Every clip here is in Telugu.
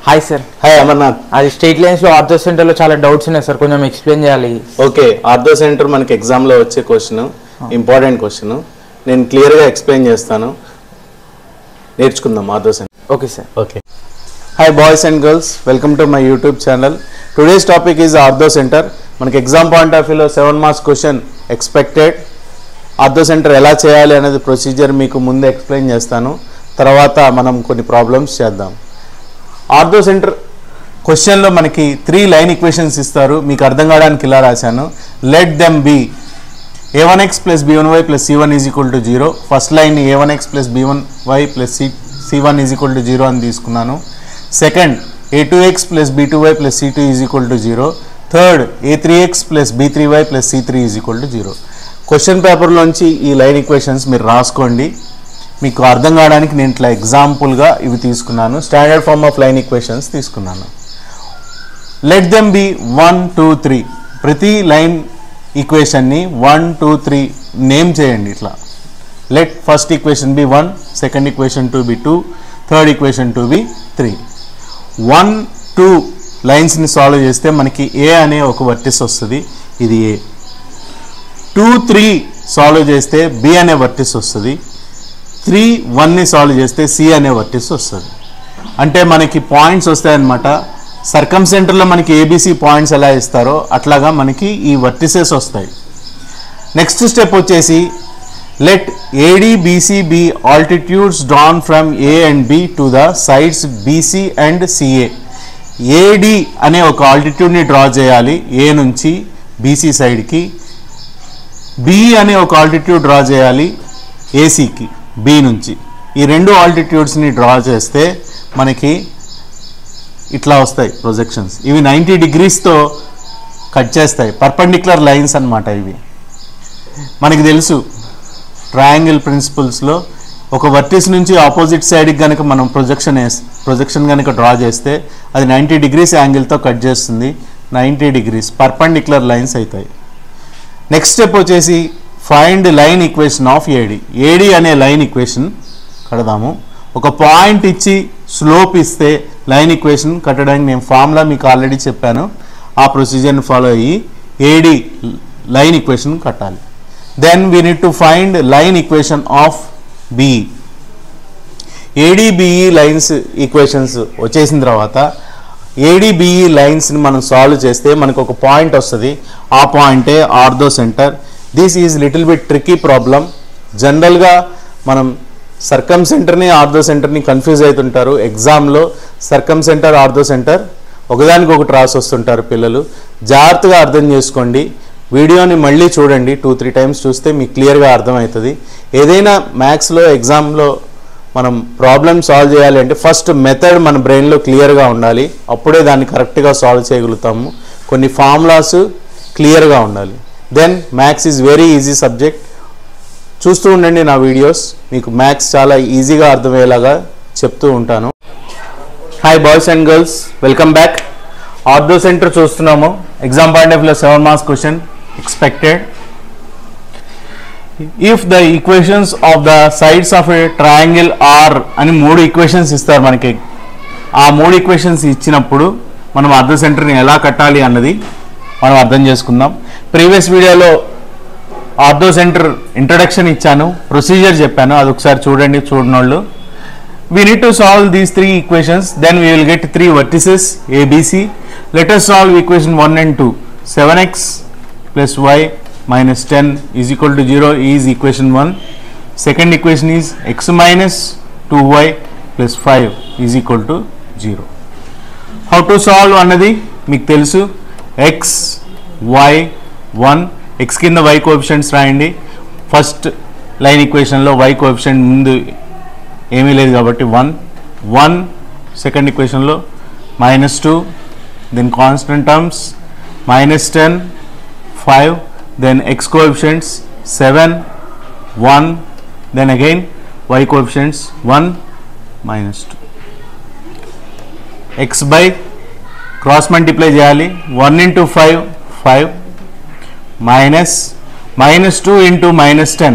Hi sir. హాయ్ అమర్నాథ్. అది స్ట్రెయిట్ లైన్స్లో ఆర్థో సెంటర్లో చాలా డౌట్స్ ఉన్నాయి సార్, కొంచెం ఎక్స్ప్లెయిన్ చేయాలి. ఓకే, ఆర్థో సెంటర్ మనకి ఎగ్జామ్లో వచ్చే క్వశ్చన్, ఇంపార్టెంట్ క్వశ్చన్. నేను క్లియర్గా ఎక్స్ప్లెయిన్ చేస్తాను, నేర్చుకుందాం ortho centre. Okay sir. Okay, hi boys and girls, welcome to my YouTube channel. Today's topic is ortho centre. మనకి ఎగ్జామ్ పాయింట్ ఆఫ్ వ్యూలో 7 marks question expected. Ortho centre ఎలా చేయాలి అనేది ప్రొసీజర్ మీకు ముందు ఎక్స్ప్లెయిన్ చేస్తాను, తర్వాత మనం కొన్ని ప్రాబ్లమ్స్ చేద్దాం. ఆర్థో సెంటర్ క్వశ్చన్లో మనకి 3 లైన్ ఈక్వేషన్స్ ఇస్తారు. మీకు అర్థం కావడానికి ఇలా రాశాను. Let them B a1x plus b1y plus c1 is equal to 0. First line a1x plus b1y plus c1 is equal to 0 అని తీసుకున్నాను. Second a2x plus b2y plus c2 is equal to 0. Third a3x plus b3y plus c3 is equal to 0. Question పేపర్లోంచి ఈ లైన్ ఈక్వేషన్స్ మీరు రాసుకోండి. మీకు అర్థం కావడానికి నేను ఇట్లా ఎగ్జాంపుల్గా ఇవి తీసుకున్నాను. Standard form of line equations తీసుకున్నాను. Let them be 1 2 3. ప్రతి లైన్ ఈక్వేషన్ని 1 2 3 నేమ్ చేయండి ఇట్లా. Let first equation be 1, second equation to be 2, third equation to be 3. 1 2 లైన్స్ని సాల్వ్ చేస్తే మనకి ఏ అనే ఒక వర్టిస్ వస్తుంది, ఇది ఏ. 2 3 సాల్వ్ చేస్తే బి అనే వర్టిస్ వస్తుంది. 3 1ని సాల్వ్ చేస్తే సి అనే వర్టిస్ వస్తుంది. అంటే మనకి పాయింట్స్ వస్తాయన్నమాట. సర్కమ్ సెంటర్లో మనకి ఏబిసి పాయింట్స్ ఎలా ఇస్తారో అట్లాగా మనకి ఈ వర్టిసెస్ వస్తాయి. నెక్స్ట్ స్టెప్ వచ్చేసి let AD BC B altitudes drawn from A and B to the sides BC and CA. AD అనే ఒక ఆల్టిట్యూడ్ని డ్రా చేయాలి ఏ నుంచి బీసీ సైడ్కి. బి అనే ఒక ఆల్టిట్యూడ్ డ్రా చేయాలి ఏసీకి బి నుంచి. ఈ రెండు ఆల్టిట్యూడ్స్ని డ్రా చేస్తే మనకి ఇట్లా వస్తాయి ప్రొజెక్షన్స్. ఇవి 90 డిగ్రీస్తో కట్ చేస్తాయి, పర్పెండిక్యులర్ లైన్స్ అన్నమాట. ఇవి మనకి తెలుసు ట్రయాంగిల్ ప్రిన్సిపల్స్లో ఒక వర్టిస్ నుంచి ఆపోజిట్ సైడ్కి కనుక మనం ప్రొజెక్షన్ కనుక డ్రా చేస్తే అది 90 డిగ్రీస్ యాంగిల్తో కట్ చేస్తుంది. 90 డిగ్రీస్ పర్పెండిక్యులర్ లైన్స్ అవుతాయి. నెక్స్ట్ స్టెప్ వచ్చేసి find line equation of AD. AD అనే లైన్ ఈక్వేషన్ కడదాము. ఒక పాయింట్ ఇచ్చి స్లోప్ ఇస్తే లైన్ ఈక్వేషన్ కట్టడానికి నేను ఫార్ములా మీకు ఆల్రెడీ చెప్పాను. ఆ ప్రొసీజర్ని ఫాలో అయ్యి ఏడి లైన్ ఈక్వేషన్ కట్టాలి. Then we need to find line equation of BE. AD BE lines equations వచ్చేసిన తర్వాత ఏడిబిఈ లైన్స్ని మనం సాల్వ్ చేస్తే మనకు ఒక పాయింట్ వస్తుంది. ఆ పాయింటే ortho centre. This is little bit tricky problem. జనరల్గా మనం సర్కమ్ సెంటర్ని ఆర్థో సెంటర్ని కన్ఫ్యూజ్ అవుతుంటారు. ఎగ్జామ్లో సర్కమ్ సెంటర్ ఆర్థో సెంటర్ ఒకదానికి ఒకటి రాసి వస్తుంటారు పిల్లలు. జాగ్రత్తగా అర్థం చేసుకోండి. వీడియోని మళ్ళీ చూడండి, 2-3 టైమ్స్ చూస్తే మీకు క్లియర్గా అర్థమవుతుంది. ఏదైనా మ్యాథ్స్లో ఎగ్జామ్లో మనం ప్రాబ్లమ్ సాల్వ్ చేయాలి అంటే ఫస్ట్ మెథడ్ మన బ్రెయిన్లో క్లియర్గా ఉండాలి, అప్పుడే దాన్ని కరెక్ట్గా సాల్వ్ చేయగలుగుతాము. కొన్ని ఫార్ములాస్ క్లియర్గా ఉండాలి. Then maths is very easy subject. చూస్తూ ఉండండి నా వీడియోస్, మీకు మ్యాథ్స్ చాలా ఈజీగా అర్థమయ్యేలాగా చెప్తూ ఉంటాను. Hi boys and girls, welcome back. Orthocentre చూస్తున్నాము. ఎగ్జామ్ పాయింట్ ఆఫ్ వ్యూలో 7 marks question expected. If the equations of the sides of a triangle are అని 3 ఈక్వేషన్స్ ఇస్తారు మనకి. ఆ 3 ఈక్వేషన్స్ ఇచ్చినప్పుడు మనం ఆర్థో సెంటర్ని ఎలా కట్టాలి అన్నది మనం అర్థం చేసుకుందాం. ప్రీవియస్ వీడియోలో ఆర్థో సెంటర్ ఇంట్రడక్షన్ ఇచ్చాను, ప్రొసీజర్ చెప్పాను, అది ఒకసారి చూడండి చూడనోళ్ళు. We need to solve these 3 equations, then we will get 3 vertices ABC. Let us solve equation 1 and 2. 7x plus y minus 10 is equal to 0 is equation 1. Second equation is x minus 2y plus 5 is equal to 0. How to solve అన్నది మీకు తెలుసు. x y 1, x కింద y కోఎఫిషియంట్స్ రాయండి. ఫస్ట్ లైన్ ఈక్వేషన్లో y కోఎఫిషియంట్ ముందు ఏమీ లేదు కాబట్టి 1. సెకండ్ ఈక్వేషన్లో -2, then constant terms -10 5, then x coefficients 7 1, then again y coefficients 1 -2. x by cross multiply చేయాలి. 1 into 5 5 -2 into -10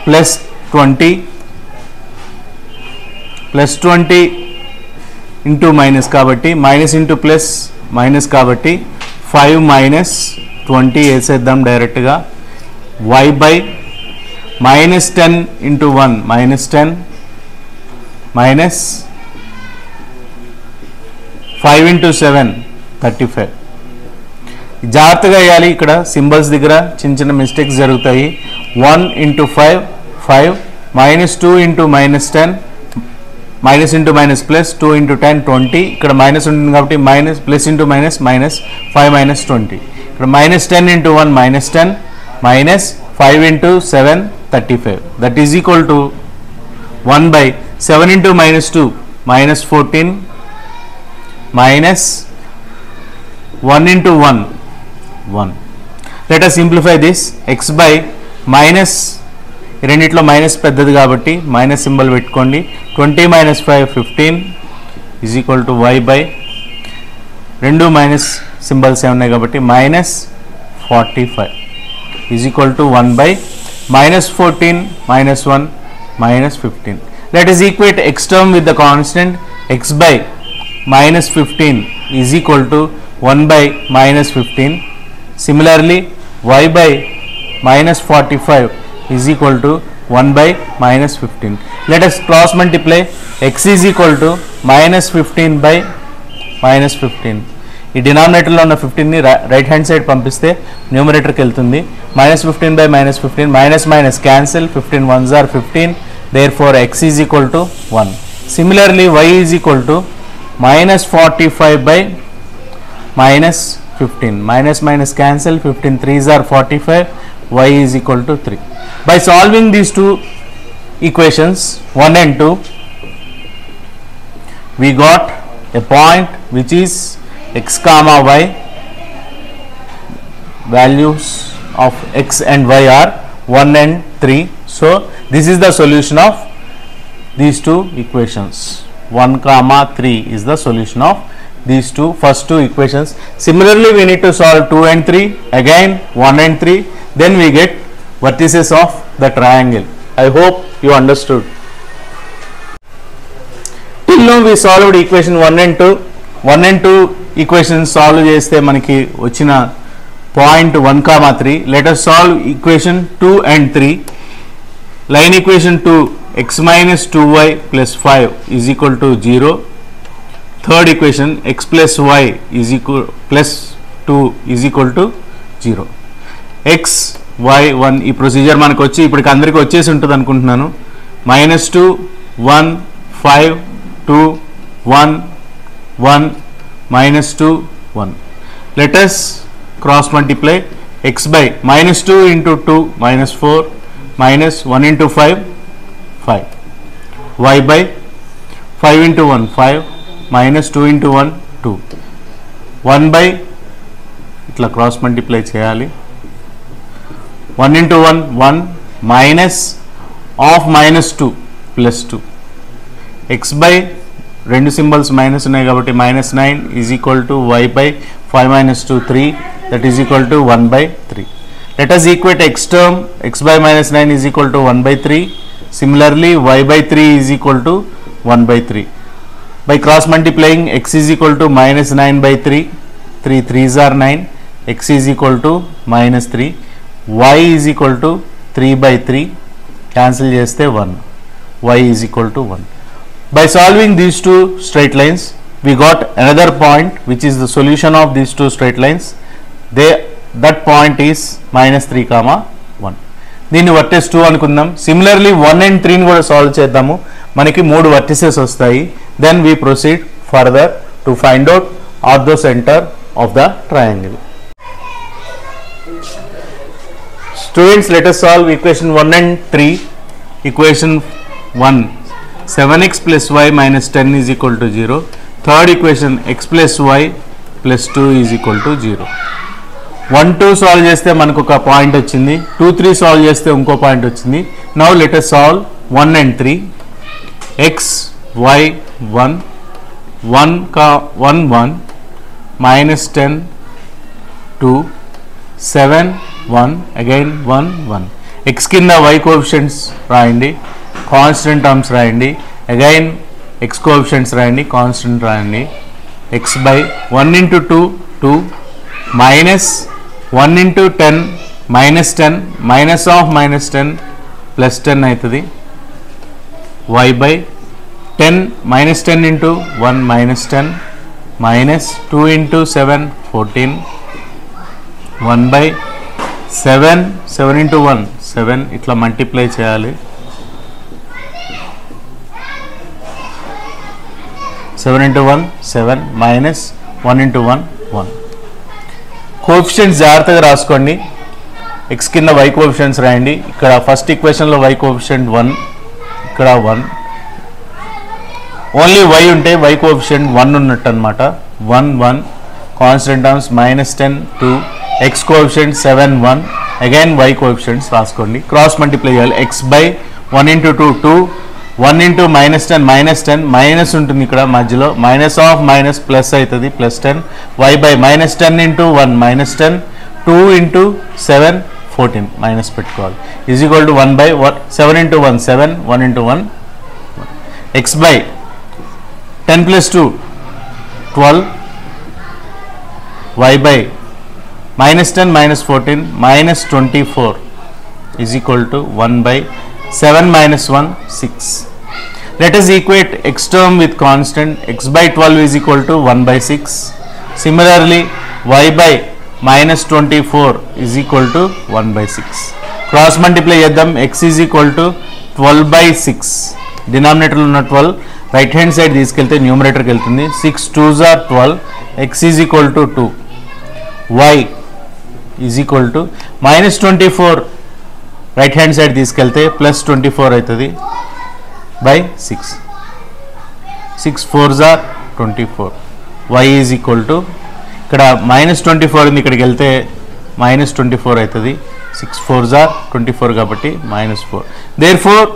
plus 20 into minus కాబట్టి మైనస్ ఇంటూ ప్లస్ మైనస్ కాబట్టి 5 మైనస్ 20 వేసేద్దాం డైరెక్ట్గా. y by minus 10 into 1 minus 10 minus 5 into 7 35. జాగ్రత్తగా వేయాలి, ఇక్కడ సింబల్స్ దగ్గర చిన్న చిన్న మిస్టేక్స్ జరుగుతాయి. 1 into 5 5 minus 2 into minus 10 minus into minus plus 2 into 10 20. ఇక్కడ మైనస్ ఉంటుంది కాబట్టి minus plus into minus minus 5 minus 20. ఇక్కడ minus 10 into 1 minus 10 minus 5 into 7 35. That is equal to 1 by 7 into minus 2 minus 14 minus 1 into 1 1. Let us simplify this. X by minus రెండిట్లో మైనస్ పెద్దది కాబట్టి మైనస్ సింబల్ పెట్టుకోండి. 20 minus 5 15 is equal to y by రెండు మైనస్ సింబల్స్ ఉన్నాయి కాబట్టి minus 45 is equal to 1 by minus 14 minus 1 minus 15. Let us equate x term with the constant. X by minus 15 is equal to 1 by minus 15. Similarly, y by minus 45 is equal to 1 by minus 15. Let us cross multiply. X is equal to minus 15 by minus 15. ఈ డినామినేటర్లో ఉన్న 15ని రైట్ హ్యాండ్ సైడ్ పంపిస్తే న్యూమరేటర్కి వెళ్తుంది. Minus 15 by minus 15 minus minus cancel 15 1s are 15. Therefore, x is equal to 1. Similarly, y is equal to minus 45 by minus 15 minus minus cancel 15 3s are 45. Y is equal to 3. By solving these two equations 1 and 2, we got a point which is x comma y. Values of x and y are 1 and 3. So this is the solution of these two equations. 1 comma 3 is the solution of these first two equations. Similarly, we need to solve 2 and 3, again 1 and 3, then we get vertices of the triangle. I hope you understood. Till now we solved equation 1 and 2. 1 and 2 equations solve చేస్తే మనకి వచ్చిన point 1 comma 3. Let us solve equation 2 and 3. Line equation 2, x minus 2y plus 5 is equal to 0. Third equation, x plus y is equal plus 2 is equal to 0. x y 1 ఈ ప్రొసీజర్ మనకు వచ్చి ఇప్పటికి అందరికి వచ్చేసి ఉంటుంది అనుకుంటున్నాను. Minus 2 1 5 2 1 1 minus 2 1. Let us cross multiply. X by minus 2 into 2 minus 4 minus 1 into 5 5. Y by 5 into 1 5 minus 2 into 1 2. 1 by ఇట్లా క్రాస్ మల్టిప్లై చేయాలి. 1 into 1 1 minus of minus 2 plus 2. X by రెండు సింబల్స్ మైనస్ ఉన్నాయి కాబట్టి minus 9 is equal to y by 5 minus 2 3, that is equal to 1 by 3. Let us equate x term. X by minus 9 is equal to 1 by 3. Similarly, y by 3 is equal to 1 by 3. By cross multiplying, x is equal to minus 9 by 3. 3 3s are 9. X is equal to minus 3. Y is equal to 3 by 3. Cancel cheste 1. Y is equal to 1. By solving these two straight lines, we got another point which is the solution of these two straight lines. That point is minus 3 comma 1. దీన్ని వర్టెస్ 2 అనుకుందాం. సిమిలర్లీ 1 and 3 ని కూడా సాల్వ్ చేద్దాము. మనకి 3 వర్టిసెస్ వస్తాయి. Then we proceed further to find out ortho center of the triangle. Students, let us solve equation 1 and 3. Equation 1, 7x plus y minus 10 is equal to 0. Third equation, x plus y plus 2 is equal to 0. 1 2 solve చేస్తే మనకు ఒక పాయింట్ వచ్చింది. 2 3 సాల్వ్ చేస్తే ఇంకో పాయింట్ వచ్చింది. Now let us solve 1 and 3. x y 1 1 1 minus 10 2 7 1 again 1 1. x కింద y కోఎఫిషియంట్స్ రాయండి, కాన్స్టెంట్ టర్మ్స్ రాయండి. అగైన్ ఎక్స్ కోఎఫిషియంట్స్ రాయండి, కాన్స్టెంట్ రాయండి. X by 1 into 2 2 minus 1 into 10 minus 10 minus of minus 10 plus 10 అవుతుంది. Y by 10 minus 10 into 1 minus 10 minus 2 into 7 14 1 by 7 into 1 7 ఇట్లా మల్టిప్లై చేయాలి. 7 ఇంటూ 1 7 మైనస్ 1 ఇంటూ 1 1. కోఎఫిషియంట్స్ జాగ్రత్తగా రాసుకోండి. ఎక్స్ కింద వై కోఎఫిషియంట్స్ రాయండి. ఇక్కడ ఫస్ట్ ఈక్వేషన్లో వై కోఎఫిషియంట్ 1, ఇక్కడ 1. ఓన్లీ వై ఉంటే వై కోఎఫిషియంట్ 1 ఉన్నట్టు అనమాట. 1 1 constant terms minus 10 2 X coefficient 7 1 again Y coefficients రాసుకోండి. క్రాస్ మల్టిప్లై చేయాలి. X by 1 into 2 2 1 into minus 10 minus ఉంటుంది ఇక్కడ మధ్యలో, మైనస్ ఆఫ్ మైనస్ ప్లస్ అవుతుంది plus 10. Y by minus 10 into 1 minus 10 2 into 7 14 minus పెట్టుకోవాలి. Is equal to 1 by 7 into 1 7 1 into 1 x by 10 plus 2 12 y by minus 10 minus 14 minus 24 is equal to 1 by 7 minus 1 6. Let us equate x term with constant. X by 12 is equal to 1 by 6. Similarly, y by minus 24 is equal to 1 by 6. Cross multiply చేద్దాం. x is equal to 12 by 6. Denominator ఉన్న 12 right hand side తీసుకెళ్తే న్యూమరేటర్కి వెళ్తుంది. 6 2s are 12. x is equal to 2. y is equal to minus 24 right hand side తీసుకెళ్తే ప్లస్ 24 అవుతుంది by 6. 6 4s are 24. y is equal to ఇక్కడ మైనస్ 24 ఉంది, ఇక్కడికి వెళ్తే మైనస్ 24 అవుతుంది. 6 4s are 24 కాబట్టి minus 4. Therefore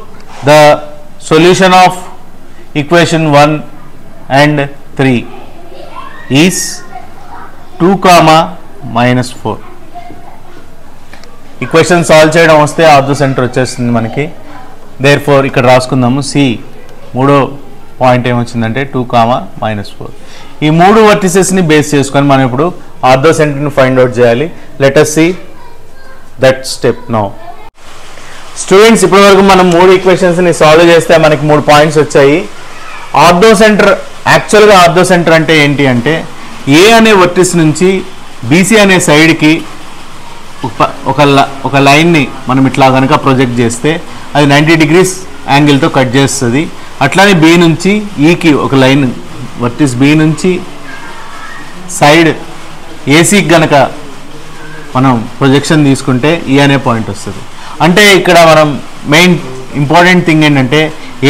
the solution of equation 1 and 3 is 2, minus 4. Equation solve చేయడం వస్తే ఆర్థో సెంటర్ వచ్చేస్తుంది మనకి. దేర్ ఫోర్ ఇక్కడ రాసుకుందాము. సి మూడో పాయింట్ ఏమొచ్చిందంటే 2, minus 4. ఈ మూడు వర్టిసెస్ని బేస్ చేసుకొని మనం ఇప్పుడు ఆర్థో సెంటర్ని ఫైండ్ అవుట్ చేయాలి. Let us see that step now. Students ఇప్పటి వరకు మనం 3 ఈక్వేషన్స్ని సాల్వ్ చేస్తే మనకి 3 పాయింట్స్ వచ్చాయి. ఆర్థో సెంటర్, యాక్చువల్గా ఆర్థో సెంటర్ అంటే ఏంటి అంటే ఏ అనే వర్టిస్ నుంచి బీసీ అనే సైడ్కి ఒక లైన్ని మనం ఇట్లా కనుక ప్రొజెక్ట్ చేస్తే అది 90 degrees యాంగిల్తో కట్ చేస్తుంది. అట్లానే బి నుంచి ఈకి ఒక లైన్ వర్టిస్ బి నుంచి సైడ్ ఏసీకి గనక మనం ప్రొజెక్షన్ తీసుకుంటే ఈ అనే పాయింట్ వస్తుంది. అంటే ఇక్కడ మనం మెయిన్ ఇంపార్టెంట్ థింగ్ ఏంటంటే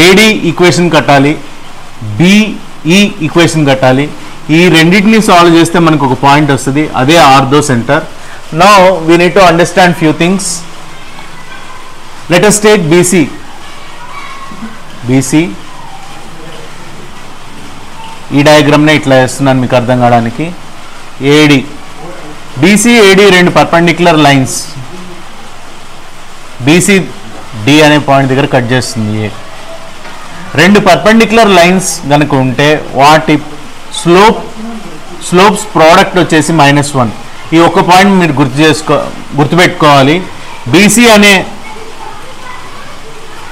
ఏడి ఈక్వేషన్ కట్టాలి, బిఈ ఈక్వేషన్ కట్టాలి. ఈ రెండింటిని సాల్వ్ చేస్తే మనకు ఒక పాయింట్ వస్తుంది, అదే ortho centre. Now we need to understand few things. Let us take BC. ఈ డయాగ్రామ్నే ఇట్లా వేస్తున్నాను మీకు అర్థం కావడానికి. ఏడి బీసీ ఏడి రెండు పర్పెండిక్యులర్ లైన్స్. బీసీ డి అనే పాయింట్ దగ్గర కట్ చేస్తుంది. ఏ రెండు పర్పెండిక్యులర్ లైన్స్ కనుక ఉంటే వాటి స్లోప్స్ ప్రోడక్ట్ వచ్చేసి -1. ఈ ఒక్క పాయింట్ మీరు గుర్తుపెట్టుకోవాలి. బీసీ అనే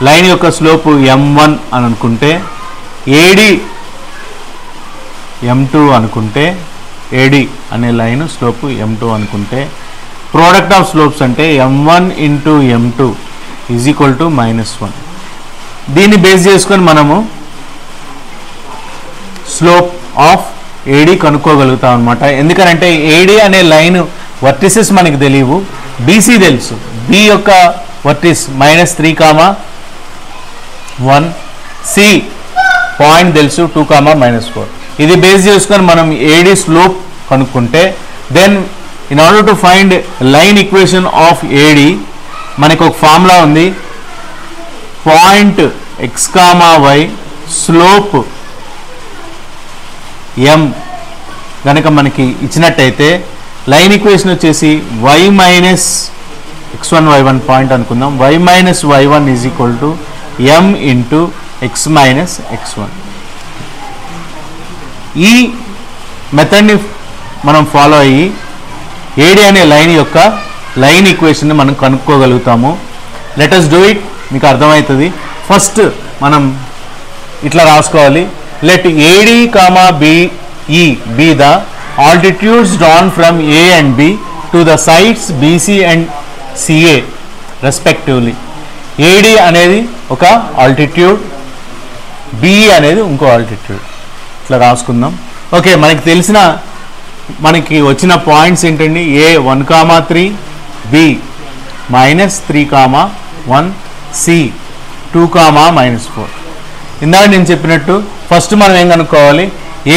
లైన్ యొక్క స్లోపు m1 అని అనుకుంటే, ఏడి m2 అనుకుంటే, ఏడి అనే లైన్ స్లోపు m2 అనుకుంటే, ప్రోడక్ట్ ఆఫ్ స్లోప్స్ అంటే m1 into m2 is equal to -1. దీన్ని బేస్ చేసుకొని మనము స్లోప్ ఆఫ్ ఏడి కనుక్కోగలుగుతాం అనమాట. ఎందుకనంటే ఏడి అనే లైన్ వర్టిసెస్ మనకి తెలియవు, బీసీ తెలుసు. బి యొక్క వర్టిస్ -3, 1, సి పాయింట్ తెలుసు 2, -4. ఇది బేస్ చేసుకొని మనం ఏడి స్లోప్ కనుక్కుంటే then in order to find line equation of AD మనకు ఒక ఫార్ములా ఉంది. Point x, y slope m కనుక మనకి ఇచ్చినట్టయితే లైన్ ఈక్వేషన్ వచ్చేసి y minus x1 y1 point అనుకుందాం. y minus y1 is equal to m into x minus x1. ఈ మెథడ్ని మనం ఫాలో అయ్యి ఏడి అనే లైన్ యొక్క లైన్ ఈక్వేషన్ని మనం కనుక్కోగలుగుతాము. Let us do it. మీకు అర్థమవుతుంది. ఫస్ట్ మనం ఇట్లా రాసుకోవాలి. Let AD comma BE be the altitudes drawn from A and B to the sides BC and CA respectively. AD అనేది ఒక ఆల్టిట్యూడ్, బిఈ అనేది ఇంకో ఆల్టిట్యూడ్. ఇట్లా రాసుకుందాం. ఓకే, మనకి వచ్చిన పాయింట్స్ ఏంటండి? A 1,3, B -3,1, C 2,-4. ఇందాక నేను చెప్పినట్టు ఫస్ట్ మనం ఏం కనుక్కోవాలి?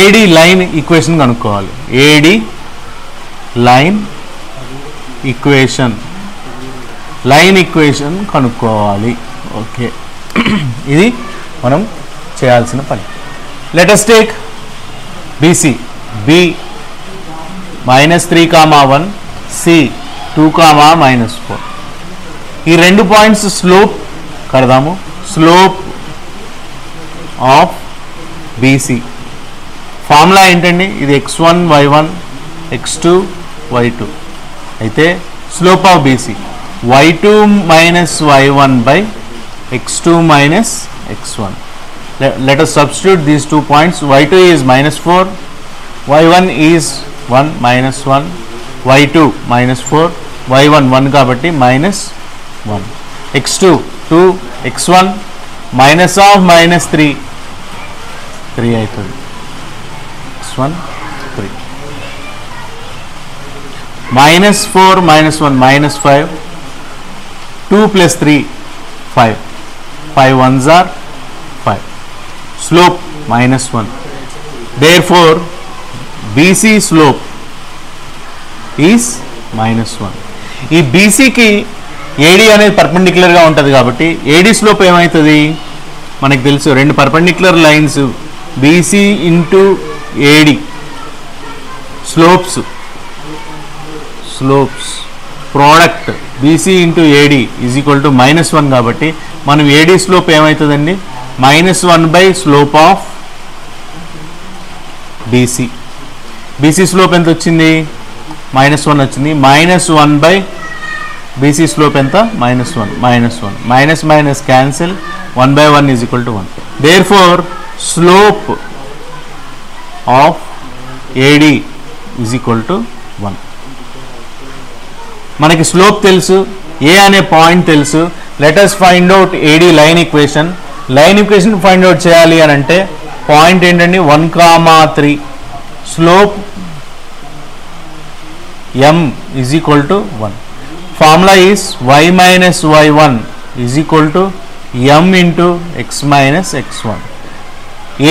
ఏడి లైన్ ఈక్వేషన్ కనుక్కోవాలి. ఏడి లైన్ ఈక్వేషన్ కనుక్కోవాలి. ఓకే, ఇది మనం చేయాల్సిన పని. Let us take BC. B -3,1, C 2,-4. ఈ రెండు పాయింట్స్ స్లోప్ కడదాము. స్లోప్ ఆఫ్ బీసీ ఫార్ములా ఏంటండి? ఇది x1 y1 x2 y2 అయితే slope of BC y2 - y1 by x2 - x1. Let us substitute these 2 points. y2 is -4, y1 is 1 -1, y2 -4, y1 1 కాబట్టి -1, x2 2, x1 -3 అవుతుంది. x1 3 -4 -1 -5, 2 + 3 5, 5 ones are 5. Slope -1. Therefore BC slope is -1. ఈ బీసీకి ఏడి అనేది పర్పెండిక్యులర్గా ఉంటుంది కాబట్టి ఏడి స్లోప్ ఏమవుతుంది? మనకు తెలుసు, రెండు perpendicular lines BC into AD slopes product BC into AD is equal to -1 కాబట్టి మనం ఏడి స్లోప్ ఏమవుతుందండి? -1 by slope of BC. BC slope ఎంత వచ్చింది? -1 వచ్చింది. -1 బై బీసీ స్లోప్ ఎంత? -1 minus cancel, 1/1 is equal to 1. Therefore slope of AD is equal to 1. మనకి స్లోప్ తెలుసు, ఏ అనే పాయింట్ తెలుసు. Let us find out AD line equation. Line equation find out చేయాలి అని అంటే పాయింట్ ఏంటండి? 1,3. Slope m is equal to 1. Formula is y - y1 is equal to m into x - x1.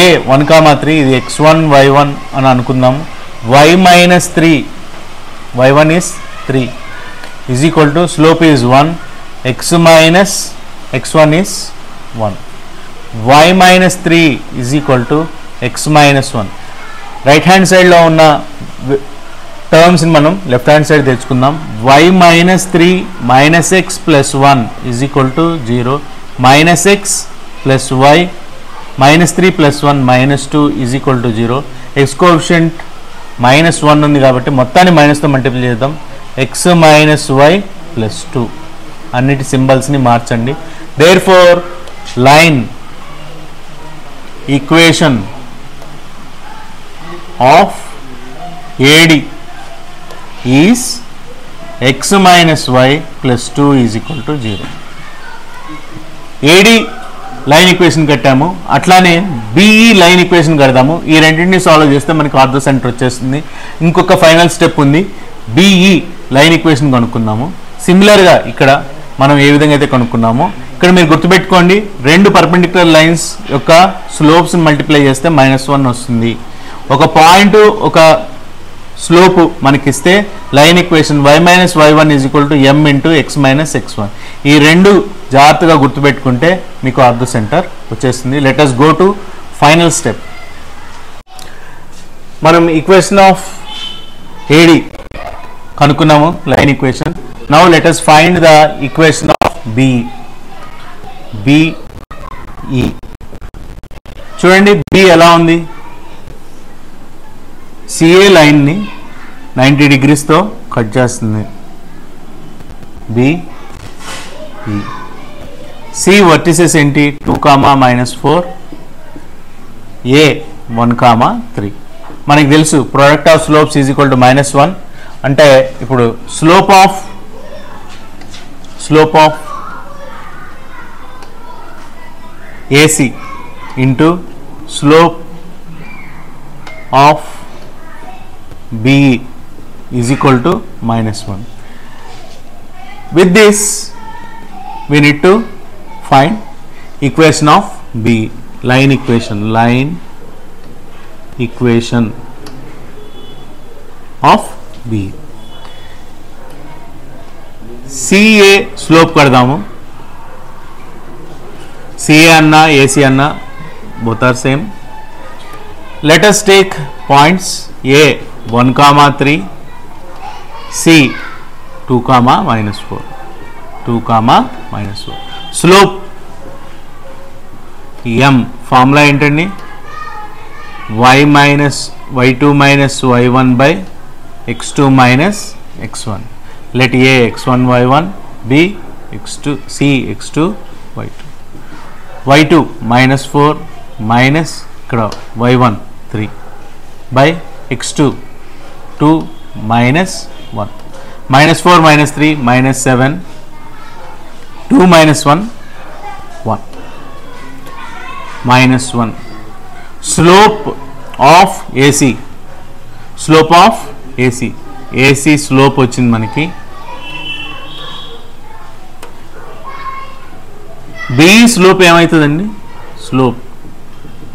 A 1,3 ఇది x1 y1 అని అనుకుందాము. y - 3, y1 is 3 is equal to slope is 1, x minus x1 is 1, y minus 3 is equal to x minus 1. Right hand సైడ్లో ఉన్న టర్మ్స్ని మనం లెఫ్ట్ హ్యాండ్ సైడ్ తెచ్చుకుందాం. y - 3 - x + 1 is equal to 0, -x + y -3 + 1 -2 is equal to 0. x coefficient -1 ఉంది కాబట్టి మొత్తాన్ని మైనస్తో మల్టిప్లై చేద్దాం. x - y + 2 అన్నిటి సింబల్స్ని మార్చండి. Therefore line equation of AD is x - y + 2 is equal to 0. AD line equation కట్టాము, అట్లానే బిఈ లైన్ ఈక్వేషన్ కడదాము. ఈ రెండింటిని సాల్వ్ చేస్తే మనకి ఆర్థో సెంటర్ వచ్చేస్తుంది. ఇంకొక ఫైనల్ స్టెప్ ఉంది, బిఈ లైన్ ఈక్వేషన్ కనుక్కుందాము. సిమిలర్గా ఇక్కడ మనం ఏ విధంగా అయితే కనుక్కున్నామో ఇక్కడ మీరు గుర్తుపెట్టుకోండి, రెండు పర్పెండిక్యులర్ లైన్స్ యొక్క స్లోప్స్ని మల్టిప్లై చేస్తే -1 వస్తుంది. ఒక పాయింట్ ఒక స్లోపు మనకిస్తే line equation y - y1 is equal to m into x - x1. ఈ రెండు జాగ్రత్తగా గుర్తుపెట్టుకుంటే మీకు ఆర్థో సెంటర్ వచ్చేస్తుంది. Let us go to final step. మనం ఈక్వేషన్ ఆఫ్ ఏడి కనుక్కున్నాము, line equation. Now let us find the equation of BE. చూడండి బి ఎలా ఉంది? సిఏ లైన్ని 90 డిగ్రీస్తో కట్ చేస్తుంది. బి ఈ సి వర్టిసెస్ ఏంటి 2, -4, ఏ 1, 3. మనకి తెలుసు product of slopes is equal to -1. అంటే ఇప్పుడు slope of AC into slope of BE is equal to -1. With this we need to find equation of B, line equation of B. CA slope కడదాము. CA అన్నా AC అన్నా both are same. Let us take points A 1, 3, C 2, -4. Slope m formula ఏంటండి y2 - y1 by x2 - x1. let a x1 y1 b x2 c x2 y2 y2 -4 minus ఇక్కడ y1 3 by x2 2 -1 -4 -3 -7 2 - 1 1 -1. Slope of AC slope వచ్చింది మనకి. B స్లోప్ ఏమవుతుందండి స్లోప్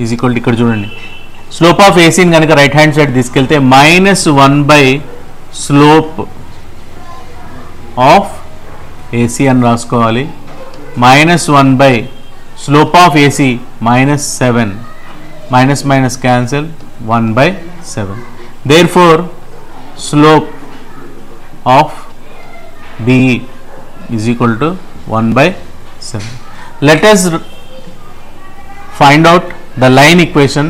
ఈజ్ ఈక్వల్ టు ఇక్కడ చూడండి స్లోప్ ఆఫ్ ఏసీని కనుక రైట్ హ్యాండ్ సైడ్ తీసుకెళ్తే -1 by స్లోప్ ఆఫ్ ఏసీ అని రాసుకోవాలి. -1 by slope of AC -7 minus cancel 1/7. Therefore slope of BE is equal to 1/7. Let us find out the line equation.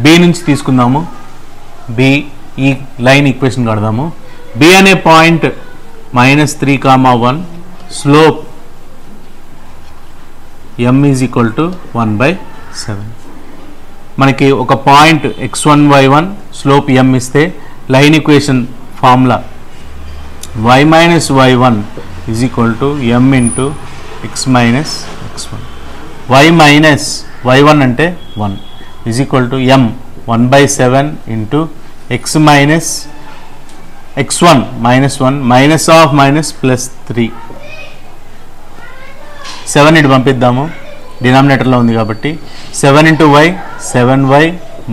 B నుంచి తీసుకుందాము. B ఈ లైన్ ఈక్వేషన్ కడదాము. B అనే point -3, 1 slope m is equal to 1/7. మనకి ఒక point x1 y1 slope m ఇస్తే line equation formula y minus y1 is equal to m into x minus x1. y minus y1 అంటే 1 is equal to m 1/7 into x minus x1 -1 minus of minus plus 3. 7 ఇటు పంపిద్దాము డినామినేటర్లో ఉంది కాబట్టి 7 into y 7y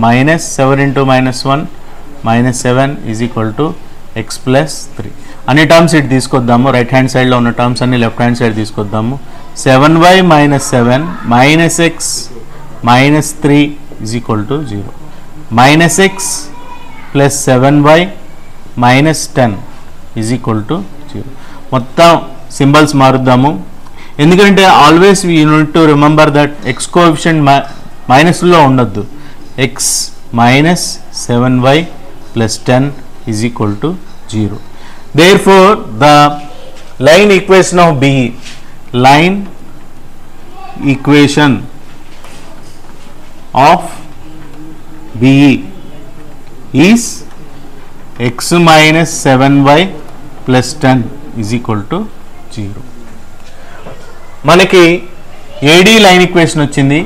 minus 7 into -1 -7 is equal to x plus 3. అన్ని టర్మ్స్ ఇటు తీసుకొద్దాము. రైట్ హ్యాండ్ సైడ్లో ఉన్న టర్మ్స్ అన్ని లెఫ్ట్ హ్యాండ్ సైడ్ తీసుకొద్దాము. 7y minus 7 minus x minus 3 is equal to 0. minus x plus 7y minus 10 is equal to 0. మొత్తం సింబల్స్ మారుద్దాము. ఎందుకంటే always you need to remember that X coefficient మైనస్లో ఉండొద్దు. X minus 7y plus 10 is equal to 0. Therefore the line equation of BE line equation of BE is X minus 7y plus 10 is equal to 0. మనకి ఏడీ లైన్ ఈక్వేషన్ వచ్చింది,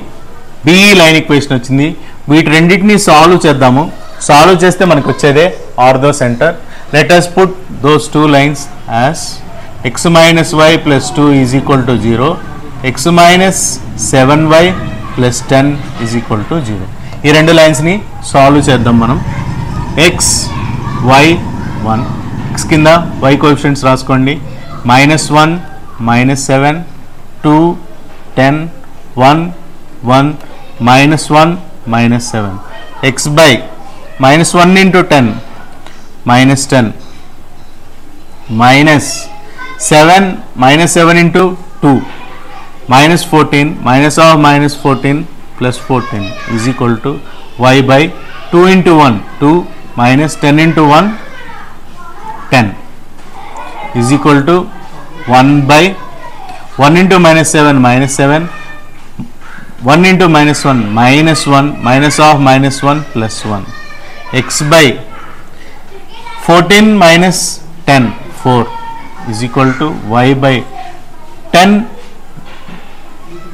బిఈ లైన్ ఈక్వేషన్ వచ్చింది. వీటి రెండింటిని సాల్వ్ చేద్దాము. సాల్వ్ చేస్తే మనకు వచ్చేదే orthocentre. Let us put those two lines as x minus y plus 2 is equal to 0, x minus 7y plus 10 is equal to 0. ఈ రెండు లైన్స్ని సాల్వ్ చేద్దాం మనం. x y 1 x కింద y కోఎఫిషియంట్స్ రాసుకోండి. -1 -7 2 10 1 1 -1 -7 x by -1 into 10 -10 -7 into 2 -14 -14 plus 14 is equal to y by 2 into 1 2 minus 10 into 1 10 is equal to 1 by 1 into minus 7 minus 7 1 into minus 1 minus 1 minus of minus 1 plus 1 x by 14 minus 10 4 is equal to y by 10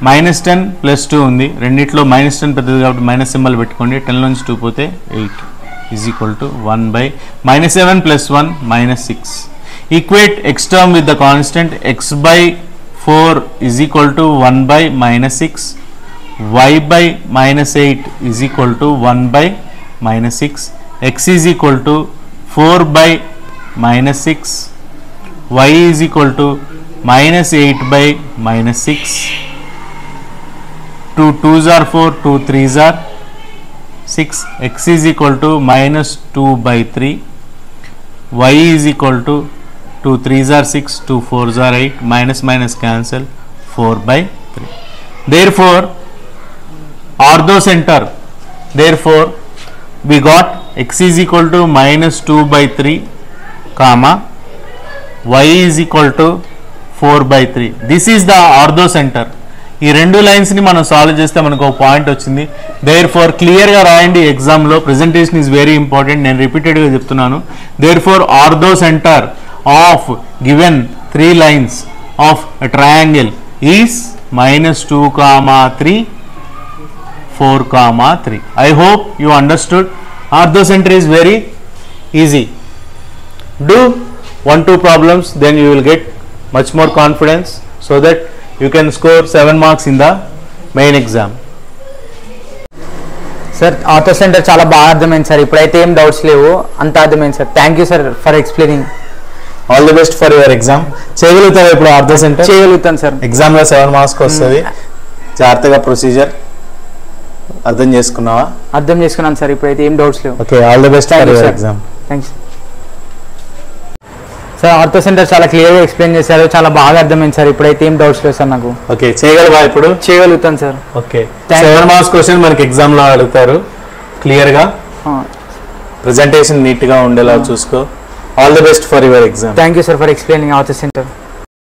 minus 10 plus 2 ఉంది రెండిట్లో minus 10 పెద్దది కాబట్టి మైనస్ సింబల్ పెట్టుకోండి 10 నుంచి 2 పోతే 8 is equal to 1 by minus 7 plus 1 minus 6 equate x term with the constant x by 4 is equal to 1 by minus 6 y by minus 8 is equal to 1 by minus 6 x is equal to 4 by minus 6 y is equal to minus 8 by minus 6 2 2s are 4 2 3s are 6 x is equal to minus 2 by 3 y is equal to 2 3s are 6 2 4s are 8 minus minus cancel 4 by 3 therefore orthocenter therefore we got x is equal to minus 2 by 3 comma y is equal to 4 by 3 this is the orthocenter ఈ రెండు లైన్స్ ని మనం సాల్వ్ చేస్తే మనకు ఒక పాయింట్ వచ్చింది దేర్ఫోర్ క్లియర్ గా రాయండి ఎగ్జామ్ లో ప్రెజెంటేషన్ ఇస్ వెరీ ఇంపార్టెంట్ నేను రిపీటెడ్ గా చెప్తున్నాను therefore ortho centre of given 3 lines of a triangle is -2, 3 4, 3 I hope you understood. Ortho center is very easy. Do 1-2 problems, then you will get much more confidence so that you can score 7 marks in the main exam. Sir ortho centre చాలా బాగా అర్థమైంది సార్ ఇప్పుడైతే ఏం డౌట్స్ లేవు అంత అర్థమైంది sir thank you sir for explaining all the best for your exam చేయగలుగుతారు ఇప్పుడు ఆర్థో సెంటర్ చేయగలుగుతాను సార్ ఎగ్జామ్ లో 7 మార్క్స్ వస్తుంది జాగ్రత్తగా ప్రొసీజర్ అర్థం చేసుకున్నావా అర్థం చేసుకున్నాను సార్ ఇప్పుడైతే ఏం డౌట్స్ లేవు okay all the best for your exam thanks sir ortho centre చాలా క్లియర్గా ఎక్స్ప్లెయిన్ చేశారు చాలా బాగా అర్థమైంది సార్ ఇప్పుడైతే ఏం డౌట్స్ లేవు సార్ నాకు ఓకే చేయగలవా ఇప్పుడు చేయగలుగుతాను సార్ ఓకే 7 మార్క్స్ క్వశ్చన్ మనకి ఎగ్జామ్ లో అడుగుతారు క్లియర్ గా ప్రెజెంటేషన్ నీట్ గా ఉండేలా చూసుకో all the best for your exam thank you sir for explaining ortho centre